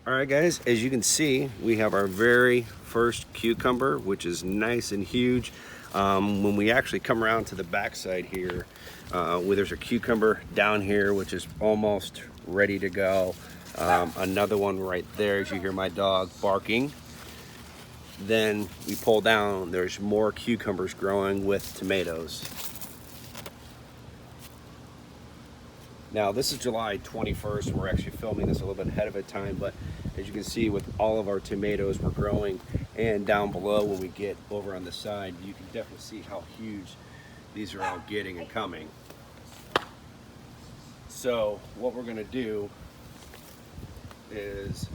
All right, guys, as you can see, we have our very first cucumber, which is nice and huge. When we actually come around to the back side here, where there's a cucumber down here, which is almost ready to go. Another one right there, as you hear my dog barking. Then we pull down, there's more cucumbers growing with tomatoes. Now this is July 21st. We're actually filming this a little bit ahead of time, but as you can see with all of our tomatoes we're growing, and down below when we get over on the side, you can definitely see how huge these are all getting and coming. So what we're gonna do is,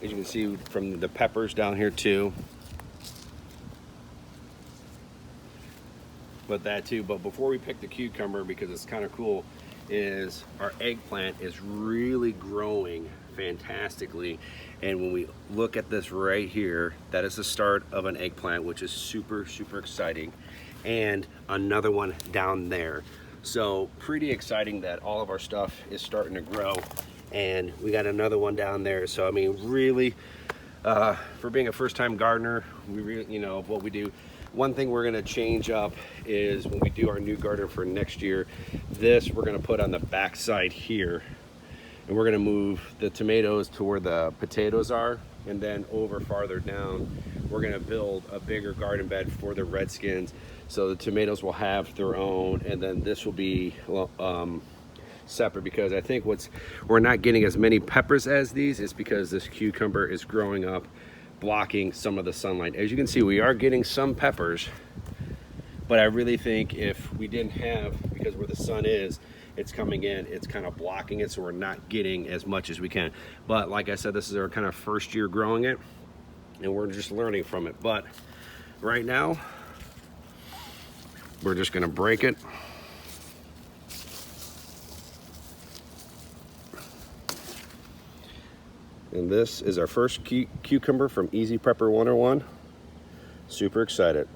as you can see from the peppers down here too, but before we pick the cucumber, because it's kind of cool, is our eggplant is really growing fantastically. And when we look at this right here, that is the start of an eggplant, which is super exciting, and another one down there. So pretty exciting that all of our stuff is starting to grow, and we got another one down there. So I mean, really, for being a first-time gardener, we really, you know, what we do. One thing we're gonna change up is when we do our new garden for next year, this we're gonna put on the back side here, and we're gonna move the tomatoes to where the potatoes are, and then over farther down, we're gonna build a bigger garden bed for the redskins, so the tomatoes will have their own, and then this will be separate, because I think we're not getting as many peppers as these is because this cucumber is growing up, blocking some of the sunlight. As you can see, we are getting some peppers, but I really think if we didn't have, because where the sun is, it's coming in, it's kind of blocking it, so we're not getting as much as we can. But like I said, this is our kind of first year growing it, and we're just learning from it. But right now, we're just gonna break it. And this is our first cucumber from Easy Prepper 101. Super excited.